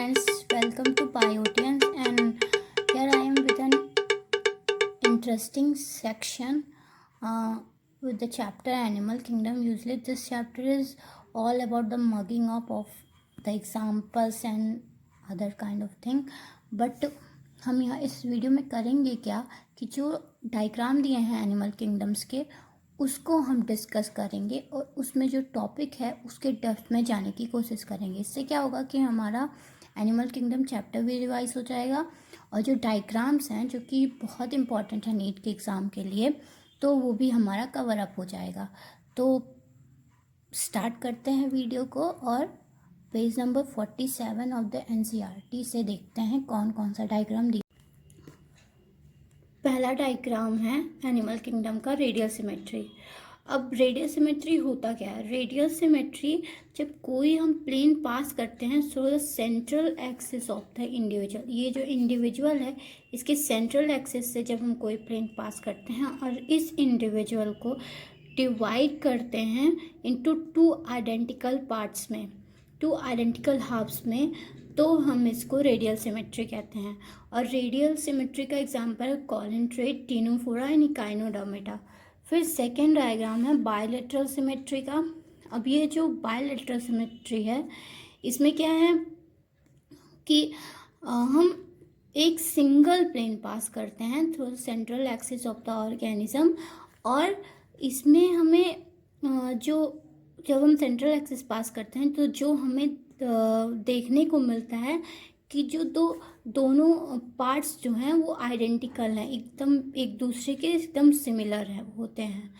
friends, welcome to Biotians, and here I am with an interesting section with the chapter Animal Kingdom. Usually this chapter is all about the mugging up of the examples and other kind of thing, but हम यहाँ इस video में करेंगे क्या कि जो diagram दिए हैं एनिमल किंगडम्स के उसको हम डिस्कस करेंगे और उसमें जो टॉपिक है उसके डेप्थ में जाने की कोशिश करेंगे। इससे क्या होगा कि हमारा एनिमल किंगडम चैप्टर भी रिवाइज हो जाएगा और जो डायग्राम्स हैं जो कि बहुत इंपॉर्टेंट है नीट के एग्ज़ाम के लिए, तो वो भी हमारा कवर अप हो जाएगा। तो स्टार्ट करते हैं वीडियो को और page number 47 of the NCERT से देखते हैं कौन कौन सा डायग्राम दिया। पहला डायग्राम है एनिमल किंगडम का रेडियल सिमेट्री। अब रेडियल सिमेट्री होता क्या है? रेडियल सिमेट्री जब कोई हम प्लेन पास करते हैं so the central axis of the individual, ये जो इंडिविजुअल है इसके सेंट्रल एक्सिस से जब हम कोई प्लेन पास करते हैं और इस इंडिविजुअल को डिवाइड करते हैं इनटू टू आइडेंटिकल पार्ट्स में, टू आइडेंटिकल हाफ्स में, तो हम इसको रेडियल सिमेट्री कहते हैं। और रेडियल सिमेट्री का एग्जांपल है कॉलिनट्रेट, टिनोफोरा एंड इकाइनोडर्मेटा। फिर सेकेंड डायग्राम है बायलेटरल सिमेट्री का। अब ये जो बायलेटरल सिमेट्री है इसमें क्या है कि हम एक सिंगल प्लेन पास करते हैं through central axis of the organism, और इसमें हमें जब हम सेंट्रल एक्सिस पास करते हैं तो जो हमें देखने को मिलता है कि जो दोनों पार्ट्स जो हैं वो आइडेंटिकल हैं, एकदम एक दूसरे के एकदम सिमिलर है होते हैं।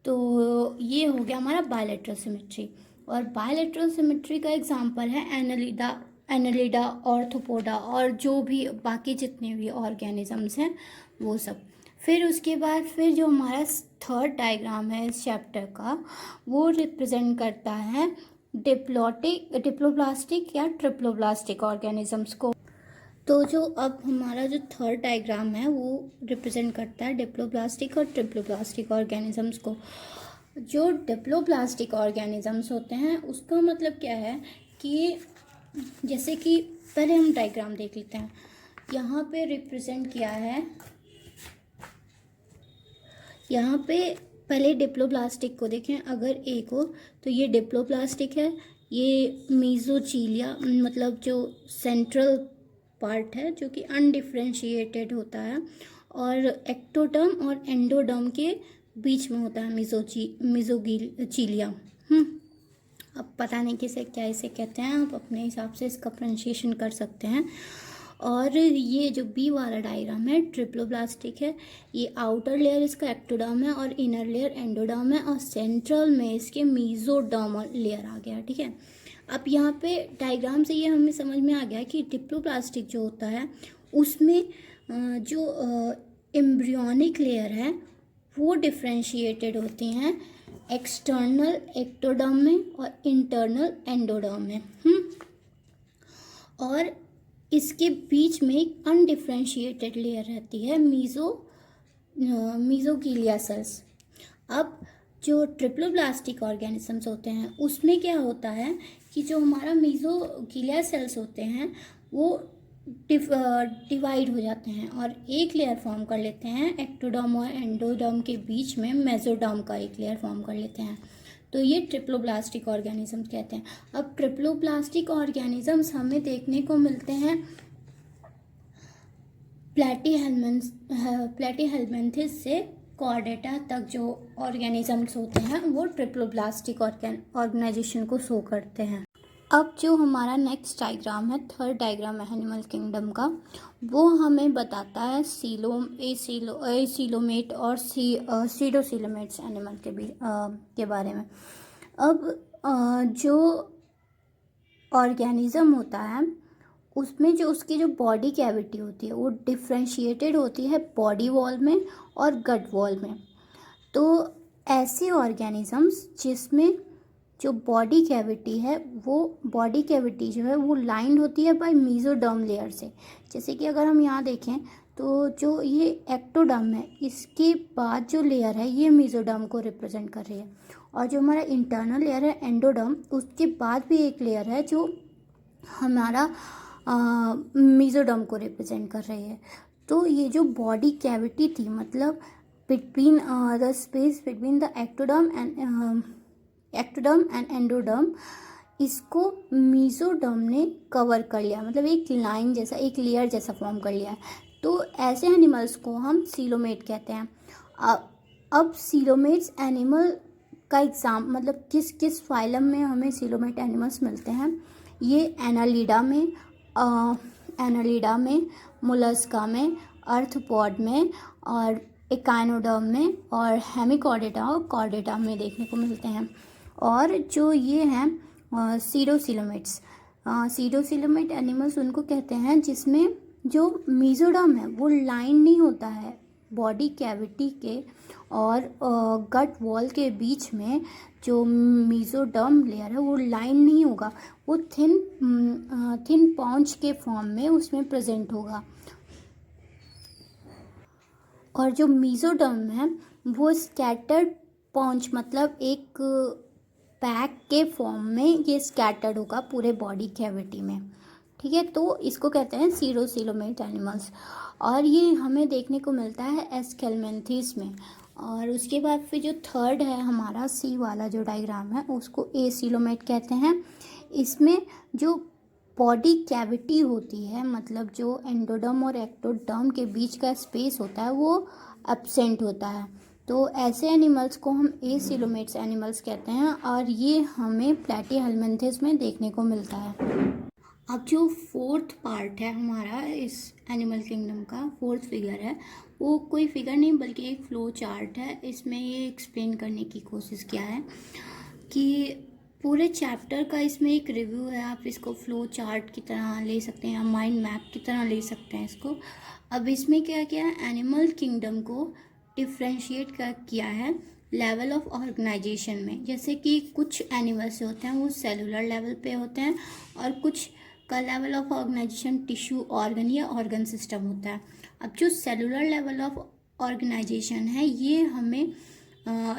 तो ये हो गया हमारा बायलेटरल सिमेट्री। और बायलेटरल सिमेट्री का एग्जांपल है एनालिडा, ऑर्थोपोडा और जो भी बाकी जितने भी ऑर्गेनिजम्स हैं वो सब। फिर उसके बाद फिर जो हमारा थर्ड डायग्राम है इस चैप्टर का वो रिप्रेजेंट करता है डिप्लोब्लास्टिक या ट्रिप्लोब्लास्टिक ऑर्गेनिजम्स को। तो जो अब हमारा जो थर्ड डायग्राम है वो रिप्रेजेंट करता है डिप्लोब्लास्टिक और ट्रिप्लोब्लास्टिक ऑर्गेनिजम्स को। जो डिप्लोब्लास्टिक ऑर्गेनिजम्स होते हैं उसका मतलब क्या है कि जैसे कि पहले हम डायग्राम देख लेते हैं। यहाँ पे रिप्रेजेंट किया है, यहाँ पे पहले डिप्लोब्लास्टिक को देखें, अगर ए को तो ये डिप्लोब्लास्टिक है, ये मीजोचीलिया मतलब जो सेंट्रल पार्ट है जो कि अनडिफ्रेंशिएटेड होता है और एक्टोडर्म और एंडोडर्म के बीच में होता है मीजोचीलिया। अब पता नहीं किसे क्या इसे कहते हैं, आप अपने हिसाब से इसका प्रोनाउंसिएशन कर सकते हैं। और ये जो बी वाला डायग्राम है ट्रिप्लोब्लास्टिक है, ये आउटर लेयर इसका एक्टोडर्म है और इनर लेयर एंडोडर्म है और सेंट्रल में इसके मीजोडर्म लेयर आ गया। ठीक है, अब यहाँ पे डायग्राम से ये हमें समझ में आ गया कि डिप्लोब्लास्टिक जो होता है उसमें जो एम्ब्रियोनिक लेयर है वो डिफ्रेंशिएटेड होती हैं एक्सटर्नल एक्टोडर्म में और इंटरनल एंडोडर्म में। और इसके बीच में एक अनडिफ्रेंशिएटेड लेयर रहती है मीजोगीलिया सेल्स। अब जो ट्रिप्लोब्लास्टिक ऑर्गेनिजम्स होते हैं उसमें क्या होता है कि जो हमारा मीजोगीलिया सेल्स होते हैं वो डिवाइड हो जाते हैं और एक लेयर फॉर्म कर लेते हैं एक्टोडर्म और एंडोडर्म के बीच में मेसोडर्म का एक लेयर फॉर्म कर लेते हैं, तो ये ट्रिप्लोब्लास्टिक ऑर्गेनिजम्स कहते हैं। अब ट्रिप्लोब्लास्टिक ऑर्गेनिजम्स हमें देखने को मिलते हैं प्लैटीहेल्मिन्थेस से कॉर्डेटा तक जो ऑर्गेनिजम्स होते हैं वो ट्रिप्लोब्लास्टिक ऑर्गेनाइजेशन को शो करते हैं। अब जो हमारा नेक्स्ट डायग्राम है, थर्ड डायग्राम है एनिमल किंगडम का, वो हमें बताता है एसीलोमेट और सीडोसीलोमेट्स एनिमल के बारे में। अब जो ऑर्गेनिज्म होता है उसमें जो उसकी जो बॉडी कैविटी होती है वो डिफ्रेंशिएटेड होती है बॉडी वॉल में और गट वॉल में। तो ऐसे ऑर्गेनिजम्स जिसमें जो बॉडी कैविटी है वो बॉडी कैविटी जो है वो लाइंड होती है बाय मीजोडर्म लेयर से। जैसे कि अगर हम यहाँ देखें तो जो ये एक्टोडर्म है इसके बाद जो लेयर है ये मीजोडर्म को रिप्रेजेंट कर रही है, और जो हमारा इंटरनल लेयर है एंडोडर्म उसके बाद भी एक लेयर है जो हमारा मीजोडर्म को रिप्रेजेंट कर रही है। तो ये जो बॉडी कैविटी थी, मतलब between the space between the ectoderm and endoderm, इसको मीजोडर्म ने कवर कर लिया, मतलब एक लाइन जैसा, एक लेयर जैसा फॉर्म कर लिया है। तो ऐसे एनिमल्स को हम सीलोमेट कहते हैं। अब सीलोमेट्स एनिमल का एग्जाम, मतलब किस किस फाइलम में हमें सीलोमेट एनिमल्स मिलते हैं। ये एनालिडा में, मोलस्का में, अर्थ्रोपॉड में, और एकाइनोडर्म में, और हेमिकॉर्डेटा और कॉर्डेटा में देखने को मिलते हैं। और जो ये हैं सीडोसिलोमेट एनिमल्स उनको कहते हैं जिसमें जो मीजोडर्म है वो लाइन नहीं होता है बॉडी कैविटी के और गट वॉल के बीच में। जो मीजोडर्म लेयर है वो लाइन नहीं होगा, वो थिन पाउच के फॉर्म में उसमें प्रेजेंट होगा। और जो मीजोडर्म है वो स्कैटर्ड पाउच, मतलब एक पैक के फॉर्म में ये स्कैटर्ड होगा पूरे बॉडी कैविटी में। ठीक है, तो इसको कहते हैं सीडोसिलोमेट एनिमल्स। और ये हमें देखने को मिलता है एस्केलमेंथिस में। और उसके बाद फिर जो थर्ड है हमारा सी वाला जो डायग्राम है उसको एसिलोमेट कहते हैं। इसमें जो बॉडी कैविटी होती है, मतलब जो एंडोडर्म और एक्टोडर्म के बीच का स्पेस होता है वो एब्सेंट होता है। तो ऐसे एनिमल्स को हम एसिलोमेट्स एनिमल्स कहते हैं और ये हमें प्लैटीहेल्मिन्थेस में देखने को मिलता है। अब जो फोर्थ पार्ट है हमारा इस एनिमल किंगडम का, फोर्थ फिगर है, वो कोई फिगर नहीं बल्कि एक फ्लो चार्ट है। इसमें ये एक्सप्लेन करने की कोशिश किया है कि पूरे चैप्टर का इसमें एक रिव्यू है। आप इसको फ्लो चार्ट की तरह ले सकते हैं या माइंड मैप की तरह ले सकते हैं इसको। अब इसमें क्या किया है, एनिमल किंगडम को डिफ्रेंशिएट किया है लेवल ऑफ ऑर्गेनाइजेशन में। जैसे कि कुछ एनिमल्स होते हैं वो सेलुलर लेवल पे होते हैं और कुछ का level of organisation tissue organ या ऑर्गन सिस्टम होता है। अब जो सेलुलर लेवल ऑफ ऑर्गेनाइजेशन है ये हमें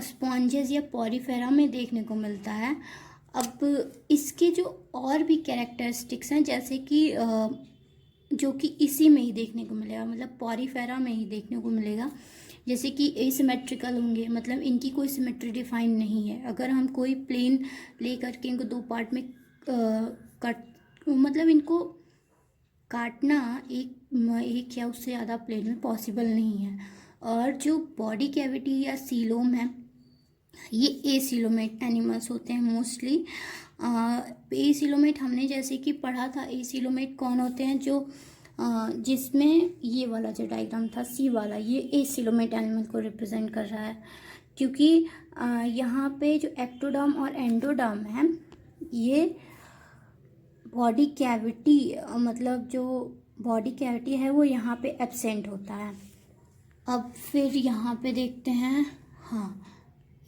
स्पॉन्जेस या पॉरीफेरा में देखने को मिलता है। अब इसके जो और भी कैरेक्टरिस्टिक्स हैं जैसे कि जो कि इसी में ही देखने को मिलेगा, मतलब पॉरीफेरा में ही देखने को मिलेगा। जैसे कि एसिमेट्रिकल होंगे, मतलब इनकी कोई सिमेट्री डिफाइन नहीं है। अगर हम कोई प्लेन ले करके इनको दो पार्ट में मतलब इनको काटना एक या उससे ज़्यादा प्लेन में पॉसिबल नहीं है। और जो बॉडी कैविटी या सीलोम है ये एसिलोमेट एनिमल्स होते हैं मोस्टली। एसिलोमेट हमने जैसे कि पढ़ा था, एसिलोमेट कौन होते हैं, जो जिसमें ये वाला जो डायग्राम था सी वाला, ये एसिलोमेट एनिमल को रिप्रेजेंट कर रहा है। क्योंकि यहाँ पे जो एक्टोडर्म और एंडोडर्म है ये बॉडी कैविटी, मतलब जो बॉडी कैविटी है वो यहाँ पे एब्सेंट होता है। अब फिर यहाँ पे देखते हैं, हाँ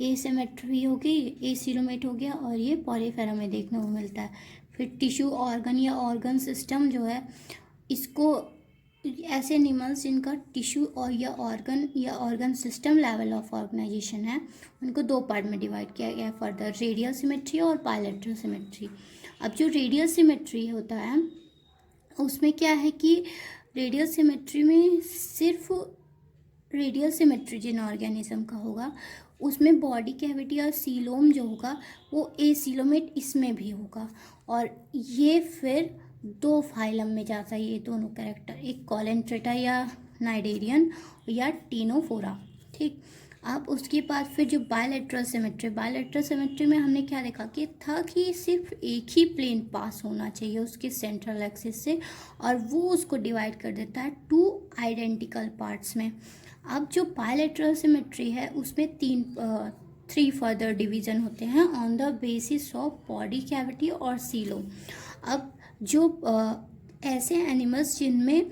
एसिमेट्री हो गई, एसिलोमेट हो गया और ये पॉलीफेरा में देखने को मिलता है। फिर टिश्यू ऑर्गन या ऑर्गन सिस्टम जो है, इसको ऐसे एनिमल्स जिनका टिश्यू और या organ system level of organisation है उनको दो पार्ट में डिवाइड किया गया है फर्दर, रेडियल सिमेट्री और बायलैटरल सिमेट्री। अब जो रेडियल सिमेट्री होता है उसमें क्या है कि रेडियल सिमेट्री में सिर्फ रेडियल सिमेट्री जिन ऑर्गेनिज्म का होगा उसमें बॉडी कैविटी और सीलोम जो होगा वो एसिलोमेट इसमें भी होगा। और ये फिर दो फाइलम में जाता है ये दोनों कैरेक्टर, एक कॉलेंट्रेटा या नाइडेरियन या टीनोफोरा। ठीक, अब उसके बाद फिर जो बायलैटरल सिमेट्री में हमने क्या देखा कि था कि सिर्फ एक ही प्लेन पास होना चाहिए उसके सेंट्रल एक्सिस से और वो उसको डिवाइड कर देता है टू आइडेंटिकल पार्ट्स में। अब जो बायलैटरल सिमेट्री है उसमें थ्री फर्दर डिवीज़न होते हैं on the basis of body cavity और सीलोम। अब जो ऐसे एनिमल्स जिनमें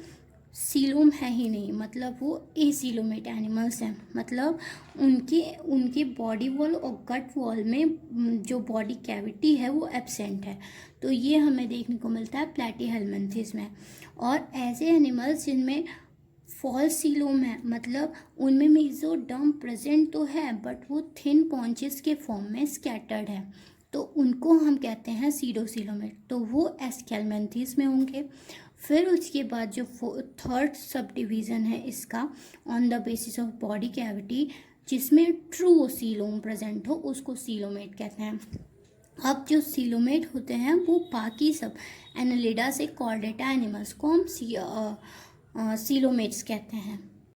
सीलोम है ही नहीं, मतलब वो एसिलोमेट एनिमल्स हैं, मतलब उनके बॉडी वॉल और गट वॉल में जो बॉडी कैविटी है वो एब्सेंट है। तो ये हमें देखने को मिलता है प्लैटीहेल्मिन्थेस में। और ऐसे एनिमल्स जिनमें फॉल्स सीलोम है, मतलब उनमें मेसोडर्म प्रेजेंट तो है बट वो थिन पॉन्चेस के फॉर्म में स्कैटर्ड है। तो उनको हम कहते हैं सीडोसीलोमेट, तो वो एस्केलमेंथीज में होंगे। फिर उसके बाद जो थर्ड सब डिवीज़न है इसका, on the basis of body cavity, जिसमें ट्रू सीलोम प्रेजेंट हो, उसको सीलोमेट कहते हैं। अब जो सीलोमेट होते हैं वो बाकी सब एनालिडा से कॉर्डेटा एनिमल्स को हम सीलोमेट्स कहते हैं।